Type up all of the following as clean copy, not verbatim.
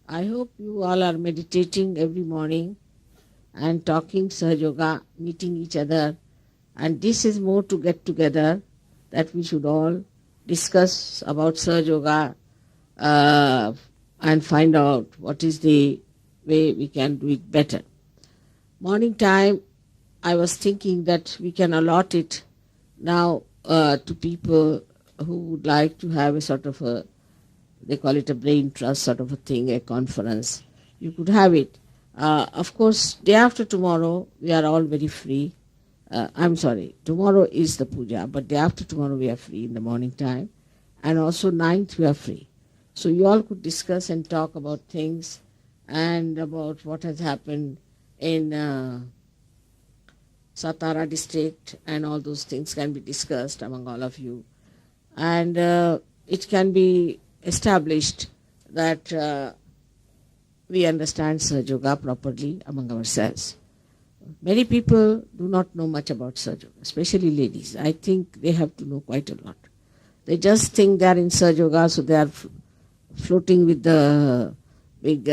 I hope you all are meditating every morning and talking Sahaj Yoga, meeting each other. And this is more to get together that we should all discuss about Sahaj Yoga and find out what is the way we can do it better. Morning time, I was thinking that we can allot it now to people who would like to have a sort of a, they call it a brain trust sort of a thing, a conference. You could have it. Of course, day after tomorrow, we are all very free. I'm sorry, tomorrow is the puja, but day after tomorrow we are free in the morning time. And also 9th we are free. So you all could discuss and talk about things and about what has happened in Satara district, and all those things can be discussed among all of you. And it can be established that we understand Sahaj Yoga properly among ourselves. Many people do not know much about Sahaj Yoga, especially ladies. I think they have to know quite a lot. They just think they are in Sahaj Yoga, so they are floating with the big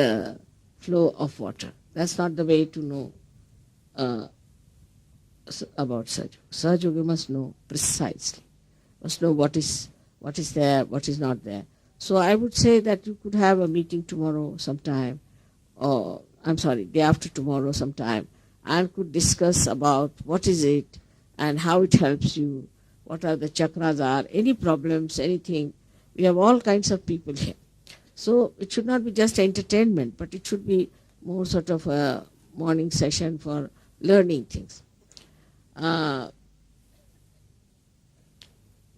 flow of water. That's not the way to know about Sahaj Yoga. Sahaj Yoga must know precisely, must know what is there, what is not there. So I would say that you could have a meeting tomorrow sometime, or I'm sorry, day after tomorrow sometime, and could discuss about what is it and how it helps you, what are the chakras are, any problems, anything. We have all kinds of people here. So it should not be just entertainment, but it should be more sort of a morning session for learning things.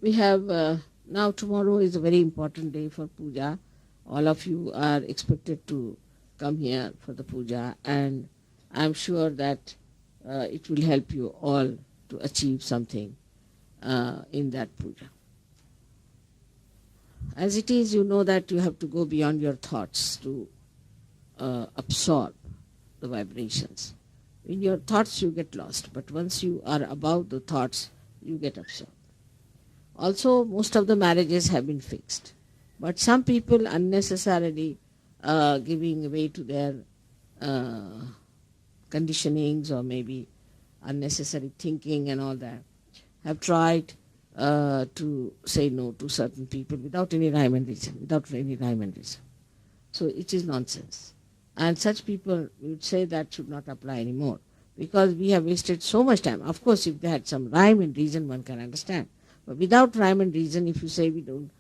We have now tomorrow is a very important day for puja. All of you are expected to come here for the puja, and I'm sure that it will help you all to achieve something in that puja. As it is, you know that you have to go beyond your thoughts to absorb the vibrations. In your thoughts you get lost, but once you are above the thoughts, you get absorbed. Also, most of the marriages have been fixed, but some people unnecessarily giving way to their conditionings, or maybe unnecessary thinking and all that, have tried to say no to certain people without any rhyme and reason. So it is nonsense. And such people, we would say that should not apply anymore, because we have wasted so much time. Of course, if they had some rhyme and reason, one can understand. But without rhyme and reason, if you say we don't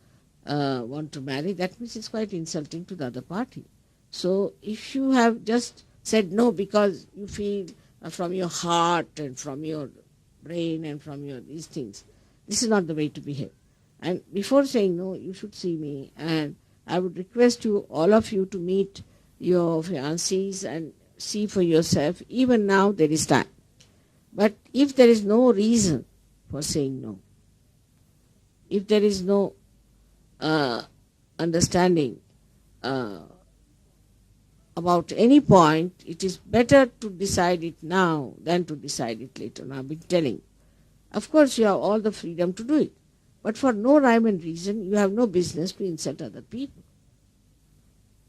want to marry, that means it's quite insulting to the other party. So if you have just said no because you feel from your heart and from your brain and from your these things, this is not the way to behave. And before saying no, you should see me, and I would request you, all of you, to meet your fiancés and see for yourself. Even now there is time. But if there is no reason for saying no, if there is no understanding about any point, it is better to decide it now than to decide it later. Now I've been telling. Of course, you have all the freedom to do it. But for no rhyme and reason, you have no business to insult other people.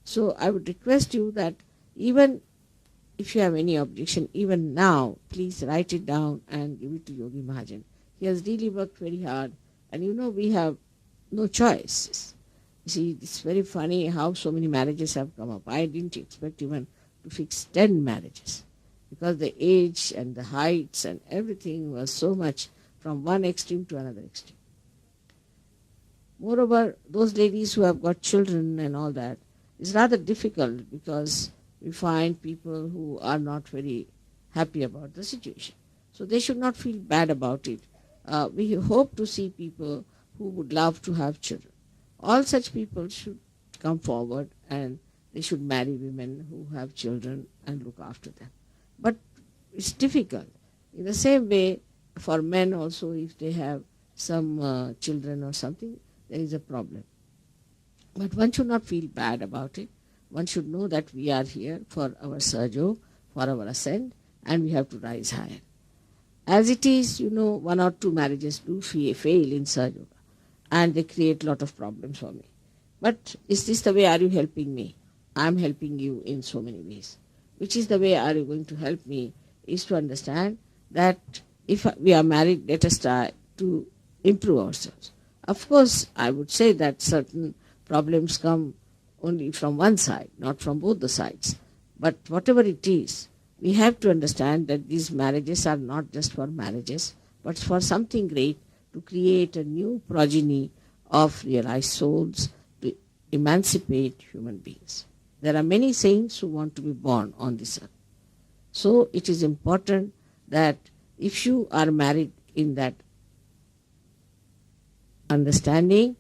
So I would request you that even if you have any objection, even now, please write it down and give it to Yogi Mahajan. He has really worked very hard, and you know we have no choice. You see, it's very funny how so many marriages have come up. I didn't expect even to fix 10 marriages, because the age and the heights and everything was so much from one extreme to another extreme. Moreover, those ladies who have got children and all that, is rather difficult, because we find people who are not very happy about the situation. So they should not feel bad about it. We hope to see people who would love to have children. All such people should come forward, and they should marry women who have children and look after them. But it's difficult. In the same way, for men also, if they have some children or something, there is a problem. But one should not feel bad about it. One should know that we are here for our Sahaj, for our ascent, and we have to rise higher. As it is, you know, 1 or 2 marriages do fail in Sahaj, and they create a lot of problems for me. But is this the way? Are you helping me? I'm helping you in so many ways. Which is the way are you going to help me is to understand that if we are married, let us try to improve ourselves. Of course, I would say that certain problems come only from one side, not from both the sides. But whatever it is, we have to understand that these marriages are not just for marriages, but for something great, to create a new progeny of realized souls, to emancipate human beings. There are many saints who want to be born on this earth. So it is important that if you are married in that understanding,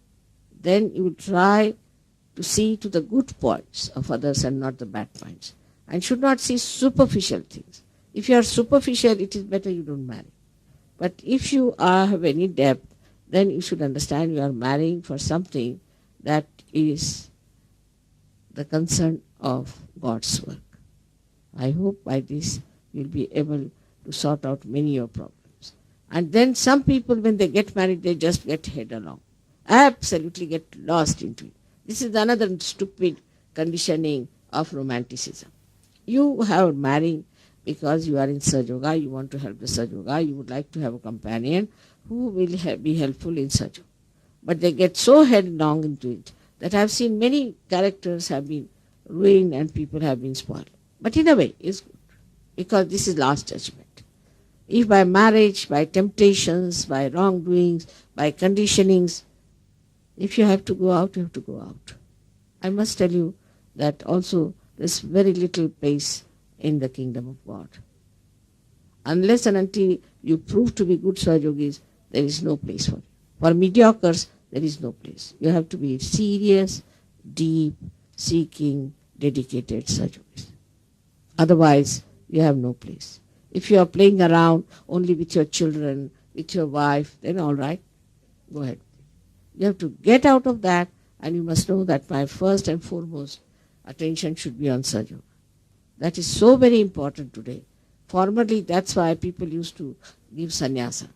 then you try to see to the good points of others and not the bad points, and should not see superficial things. If you are superficial, it is better you don't marry. But if you have any depth, then you should understand you are marrying for something that is the concern of God's work. I hope by this you will be able to sort out many of your problems. And then some people, when they get married, they just get head along. Absolutely get lost into it. This is another stupid conditioning of romanticism. You have married because you are in Sahaja Yoga, you want to help the Sahaja Yoga, you would like to have a companion who will be helpful in Sahaja Yoga. But they get so headlong into it that I have seen many characters have been ruined and people have been spoiled. But in a way, it's good, because this is last judgment. If by marriage, by temptations, by wrongdoings, by conditionings, if you have to go out, you have to go out. I must tell you that also there's very little place in the kingdom of God. Unless and until you prove to be good Sahaja Yogis, there is no place for you. For mediocres, there is no place. You have to be serious, deep, seeking, dedicated Sahaja Yogis. Otherwise, you have no place. If you are playing around only with your children, with your wife, then all right, go ahead. You have to get out of that, and you must know that my first and foremost attention should be on Sahaja Yoga. That is so very important today. Formerly, that's why people used to give sannyasa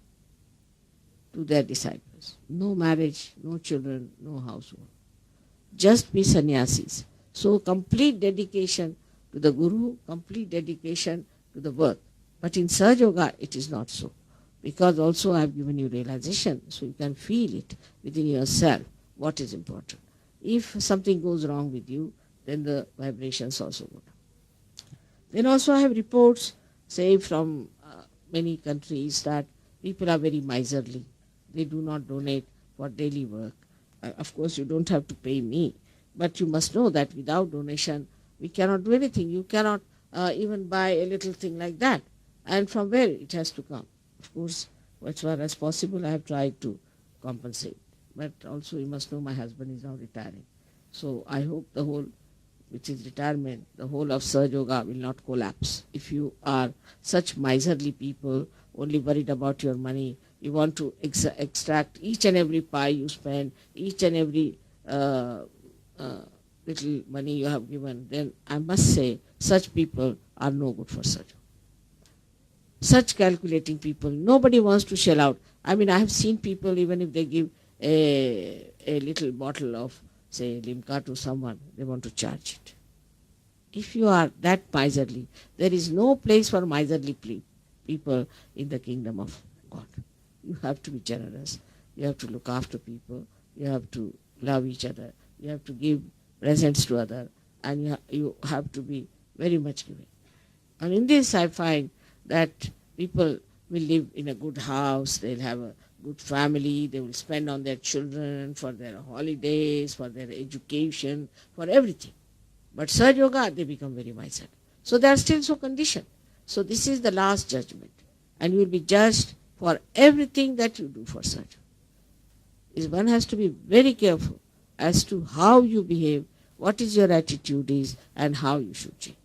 to their disciples. No marriage, no children, no household. Just be sannyasis. So complete dedication to the Guru, complete dedication to the work. But in Sahaja Yoga, it is not so. Because also I have given you realization, so you can feel it within yourself, what is important. If something goes wrong with you, then the vibrations also go down. Then also I have reports, say from many countries, that people are very miserly. They do not donate for daily work. Of course, you don't have to pay me, but you must know that without donation, we cannot do anything. You cannot even buy a little thing like that. And from where it has to come? Of course, as far as possible, I have tried to compensate. But also you must know my husband is now retiring. So I hope the whole, which is retirement, the whole of Sahaja Yoga will not collapse. If you are such miserly people, only worried about your money, you want to extract each and every pie you spend, each and every little money you have given, then I must say such people are no good for Sahaja Yoga. Such calculating people, nobody wants to shell out. I mean, I have seen people, even if they give a little bottle of, say, limca to someone, they want to charge it. If you are that miserly, there is no place for miserly people in the kingdom of God. You have to be generous. You have to look after people. You have to love each other. You have to give presents to others. And you have to be very much giving. And in this I find that people will live in a good house, they'll have a good family, they will spend on their children, for their holidays, for their education, for everything. But Sahaja Yoga, they become very miserly. So they are still so conditioned. So this is the last judgment. And you will be judged for everything that you do for Sahaja Yoga. One has to be very careful as to how you behave, what is your attitude is, and how you should change.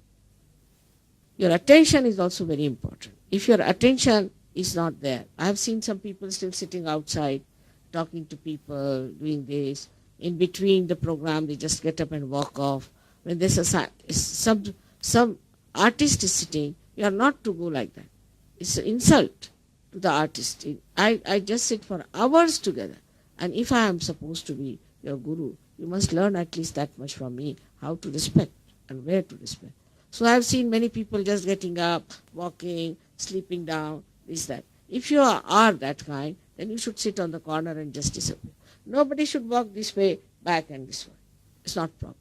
Your attention is also very important. If your attention is not there, I have seen some people still sitting outside, talking to people, doing this. In between the program, they just get up and walk off. When there's some artist is sitting, you are not to go like that. It's an insult to the artist. I just sit for hours together. And if I am supposed to be your guru, you must learn at least that much from me, how to respect. and where to display. So I have seen many people just getting up, walking, sleeping down, this, that. If you are that kind, then you should sit on the corner and just disappear. Nobody should walk this way, back and this way. It's not proper.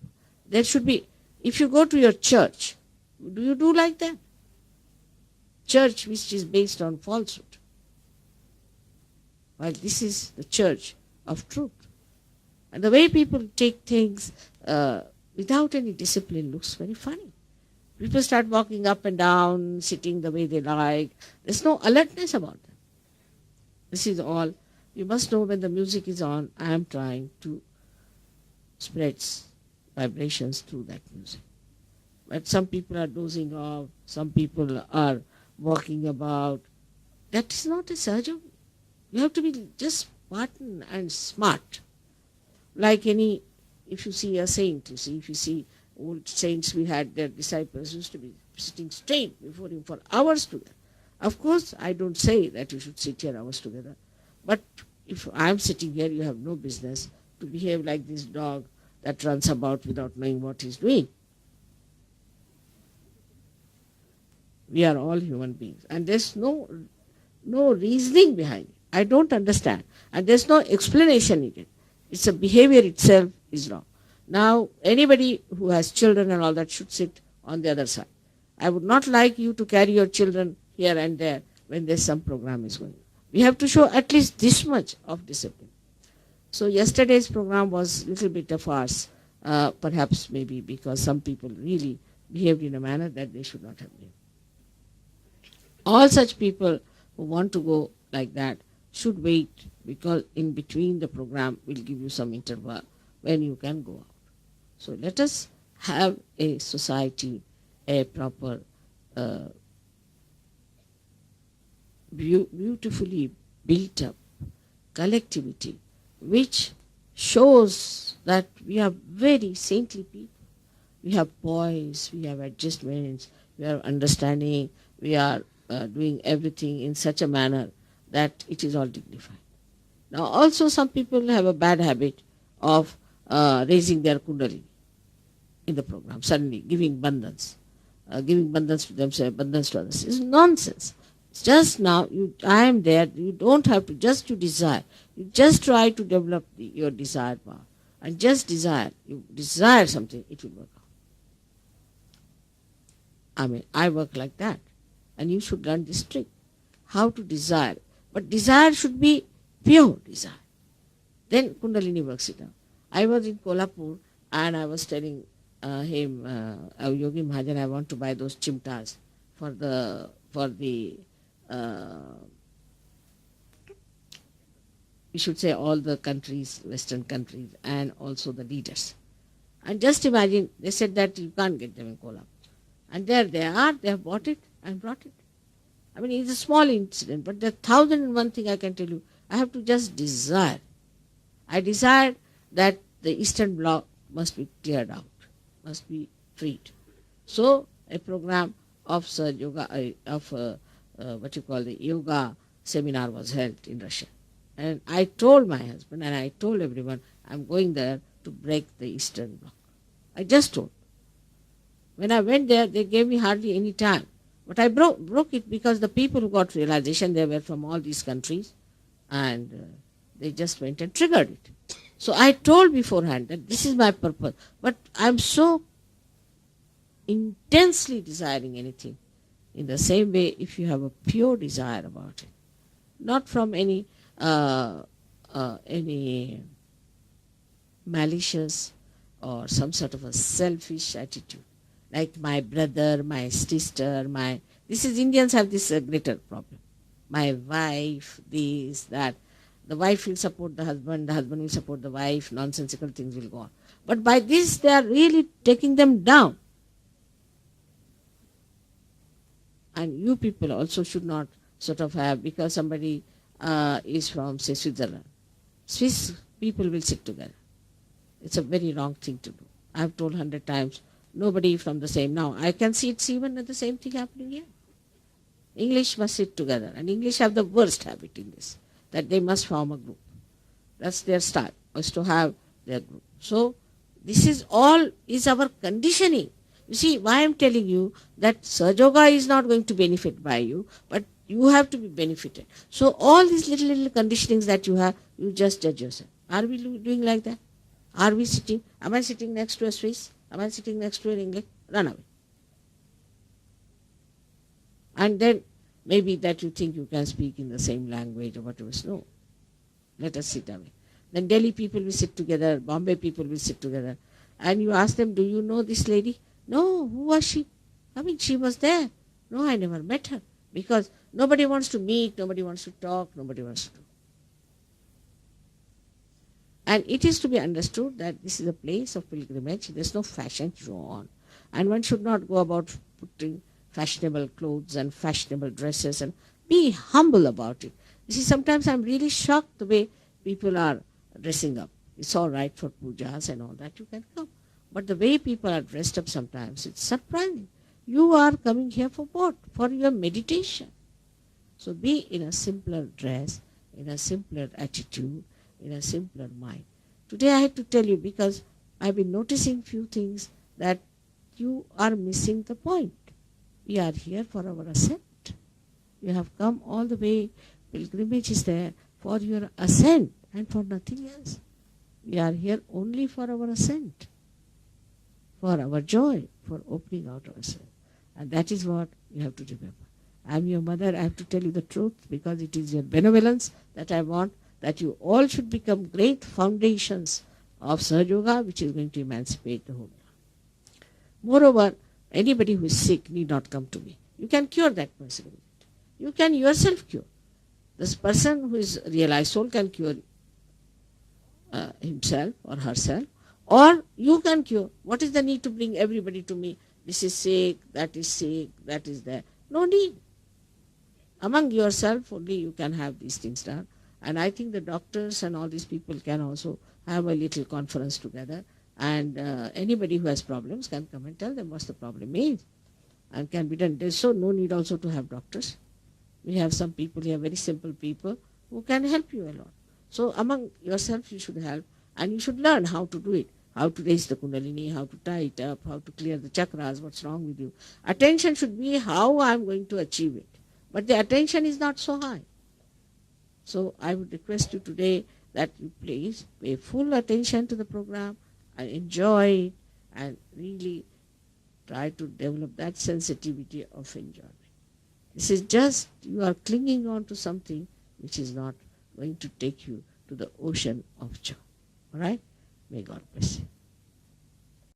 There should be, if you go to your church, do you do like that? Church which is based on falsehood. While this is the church of truth. And the way people take things without any discipline looks very funny. People start walking up and down, sitting the way they like. There's no alertness about them. This is all. You must know when the music is on, I am trying to spread vibrations through that music. But some people are dozing off, some people are walking about. That is not a surgery. You have to be just Spartan and smart. Like any, if you see a saint, if you see old saints, we had their disciples used to be sitting straight before him for hours together. Of course, I don't say that you should sit here hours together. But if I'm sitting here, you have no business to behave like this dog that runs about without knowing what he's doing. We are all human beings. And there's no reasoning behind it. I don't understand. And there's no explanation needed. It's a behavior itself is wrong. Now, anybody who has children and all that should sit on the other side. I would not like you to carry your children here and there when there's some program is going on. We have to show at least this much of discipline. So yesterday's program was a little bit of farce, perhaps maybe because some people really behaved in a manner that they should not have behaved. All such people who want to go like that should wait, because in between the program will give you some interval when you can go out. So let us have a society, a proper, beautifully built up collectivity, which shows that we are very saintly people. We have poise, we have adjustments, we have understanding, we are doing everything in such a manner that it is all dignified. Now also some people have a bad habit of raising their kundalini in the program, suddenly giving bandhans to themselves, bandhans to others. It's nonsense. Just now, I am there, you don't have to, just to desire. You just try to develop your desired power. And just desire. You desire something, it will work out. I work like that. And you should learn this trick. How to desire. But desire should be pure desire. Then Kundalini works it out. I was in Kolhapur and I was telling him, Yogi Mahajan, I want to buy those chimtas for the we should say all the countries, Western countries, and also the leaders. And just imagine, they said that you can't get them in Kolhapur. And there they are, they have bought it and brought it. It's a small incident, but there are 1,001 thing I can tell you. I have to just desire. I desire that the Eastern Bloc must be cleared out, must be freed. So a program of yoga, the yoga seminar was held in Russia. And I told my husband and I told everyone, I'm going there to break the Eastern Bloc. I just told. When I went there, they gave me hardly any time. But I broke it because the people who got realization, they were from all these countries, and they just went and triggered it. So I told beforehand that this is my purpose. But I'm so intensely desiring anything. In the same way, if you have a pure desire about it, not from any malicious or some sort of a selfish attitude, like my brother, my sister, this is Indians have this greater problem. My wife, this, that. The wife will support the husband will support the wife, nonsensical things will go on. But by this, they are really taking them down. And you people also should not sort of have, because somebody is from, say, Switzerland. Swiss people will sit together. It's a very wrong thing to do. I have told 100 times, nobody from the same. Now, I can see it's even the same thing happening here. English must sit together. And English have the worst habit in this, that they must form a group. That's their style, is to have their group. So, this is all is our conditioning. You see, why I am telling you that Sahaja Yoga is not going to benefit by you, but you have to be benefited. So all these little conditionings that you have, you just judge yourself. Are we doing like that? Are we sitting? Am I sitting next to a Swiss? Am I sitting next to an English? Run away. And then maybe that you think you can speak in the same language or whatever. No. Let us sit away. Then Delhi people will sit together, Bombay people will sit together. And you ask them, do you know this lady? No, who was she? I mean, she was there. No, I never met her. Because nobody wants to meet, nobody wants to talk, nobody wants to do. And it is to be understood that this is a place of pilgrimage. There's no fashion show on. And one should not go about putting fashionable clothes and fashionable dresses, and be humble about it. You see, sometimes I'm really shocked the way people are dressing up. It's all right for pujas and all that, you can come. But the way people are dressed up sometimes, it's surprising. You are coming here for what? For your meditation. So be in a simpler dress, in a simpler attitude, in a simpler mind. Today I had to tell you because I've been noticing few things that you are missing the point. We are here for our ascent. You have come all the way. Pilgrimage is there for your ascent and for nothing else. We are here only for our ascent, for our joy, for opening out ourselves. And that is what you have to remember. I am your mother. I have to tell you the truth because it is your benevolence that I want, that you all should become great foundations of Sahaja Yoga, which is going to emancipate the whole world. Moreover, anybody who is sick need not come to me. You can cure that person. You can yourself cure. This person who is realized soul can cure himself or herself, or you can cure. What is the need to bring everybody to me? This is sick, that is there. No need. Among yourself only you can have these things done. And I think the doctors and all these people can also have a little conference together, and anybody who has problems can come and tell them what the problem is and can be done. There's so no need also to have doctors. We have some people here, very simple people, who can help you a lot. So among yourself you should help, and you should learn how to do it, how to raise the kundalini, how to tie it up, how to clear the chakras, what's wrong with you. Attention should be how I'm going to achieve it. But the attention is not so high. So I would request you today that you please pay full attention to the program and enjoy it and really try to develop that sensitivity of enjoyment. This is just, you are clinging on to something which is not going to take you to the ocean of joy. All right? May God bless you.